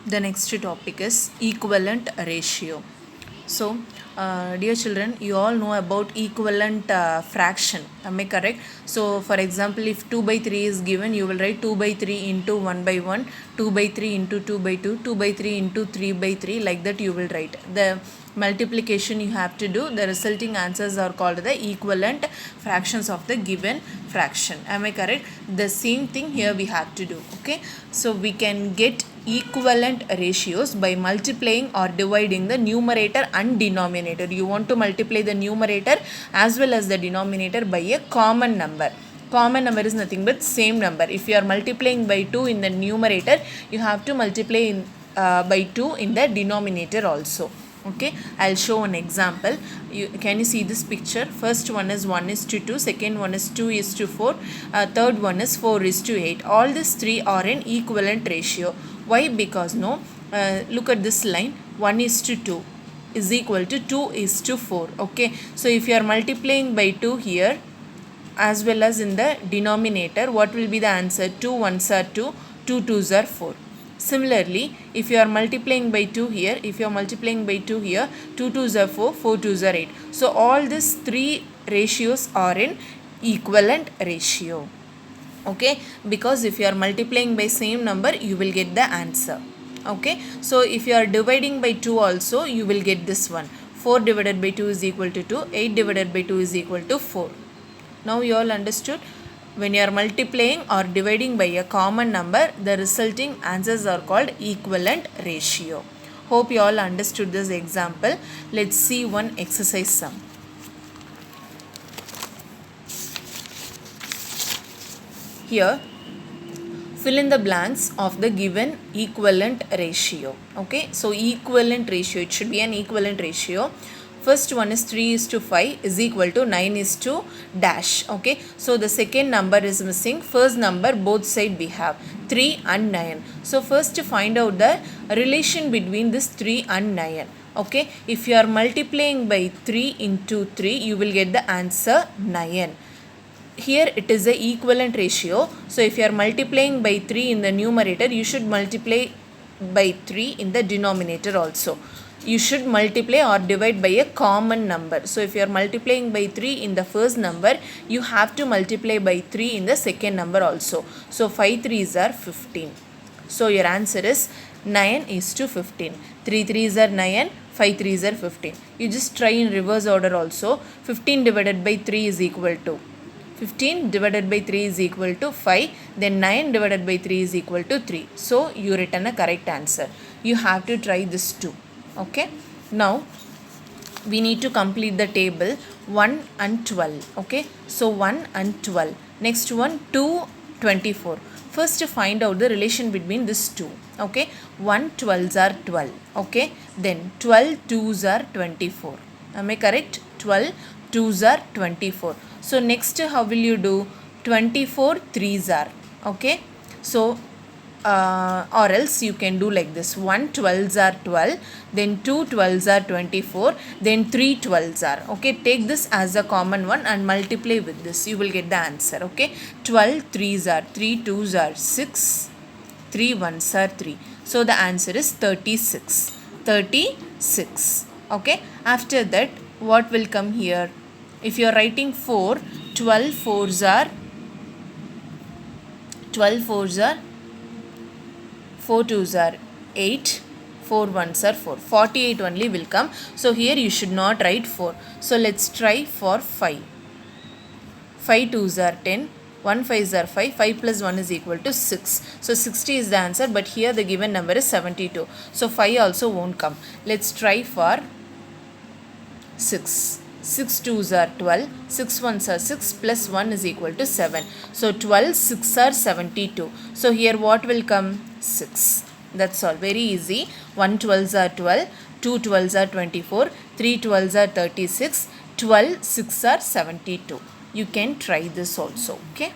The next topic is equivalent ratio. So, dear children, you all know about equivalent fraction. Am I correct? So, for example, if 2 by 3 is given, you will write 2 by 3 into 1 by 1, 2 by 3 into 2 by 2, 2 by 3 into 3 by 3, like that you will write. The multiplication you have to do, the resulting answers are called the equivalent fractions of the given fraction. Am I correct? The same thing here we have to do. Okay, so we can get equivalent ratios by multiplying or dividing the numerator and denominator. You want to multiply the numerator as well as the denominator by a common number. Common number is nothing but same number. If you are multiplying by 2 in the numerator, you have to multiply by 2 in the denominator also. Okay, I'll show an example. Can you see this picture? First one is 1 is to 2, second one is 2 is to 4, third one is 4 is to 8. All these three are in equivalent ratio. Why? Because look at this line, 1 is to 2 is equal to 2 is to 4. Okay, so if you are multiplying by 2 here as well as in the denominator, what will be the answer? 2 ones are 2, 2 twos are 4. Similarly, if you are multiplying by 2 here, 2 twos are 4, 4 twos are 8. So, all these three ratios are in equivalent ratio. Okay, because if you are multiplying by same number, you will get the answer. Okay, so if you are dividing by 2 also, you will get this one. 4 divided by 2 is equal to 2, 8 divided by 2 is equal to 4. Now you all understood? When you are multiplying or dividing by a common number, the resulting answers are called equivalent ratio. Hope you all understood this example. Let's see one exercise sum. Here, fill in the blanks of the given equivalent ratio. Okay, so equivalent ratio, it should be an equivalent ratio. First one is 3 is to 5 is equal to 9 is to dash. Okay, so the second number is missing. First number both side we have 3 and 9. So first to find out the relation between this 3 and 9. Okay, if you are multiplying by 3 into 3, you will get the answer 9. Here it is a equivalent ratio. So if you are multiplying by 3 in the numerator, you should multiply by 3 in the denominator also. You should multiply or divide by a common number. So if you are multiplying by 3 in the first number, you have to multiply by 3 in the second number also. So 5 3s are 15. So your answer is 9 is to 15. 3 3s are 9, 5 3s are 15. You just try in reverse order also. 15 divided by 3 is equal to 15 divided by 3 is equal to 5. Then 9 divided by 3 is equal to 3. So you written a correct answer. You have to try this too. Okay, now we need to complete the table 1 and 12. Okay, so 1 and 12. Next one 2, 24. First to find out the relation between these two. Okay, 1 12s are 12. Okay, then 12 2s are 24. Am I correct? 12 2s are 24. So next how will you do? 24 3s are. Okay, so or else you can do like this: 1 12s are 12, then 2 12s are 24, then 3 12s are. Okay, take this as a common one and multiply with this, you will get the answer. Okay, 12 3s are 3, 2s are 6, 3 1s are 3. So the answer is 36. 36. Okay, after that what will come here? If you are writing 4, 12 4s are 4 2s are 8, 4 1s are 4. 48 only will come. So here you should not write 4. So let's try for 5. 5 2s are 10, 1 5s are 5, 5 plus 1 is equal to 6. So 60 is the answer, but here the given number is 72. So 5 also won't come. Let's try for 6. 6 2s are 12, 6 1s are 6, plus 1 is equal to 7. So 12 6 are 72. So here what will come? 6. That's all. Very easy. 1 12s are 12, 2 12s are 24, 3 12s are 36, 12 6 are 72. You can try this also. Okay.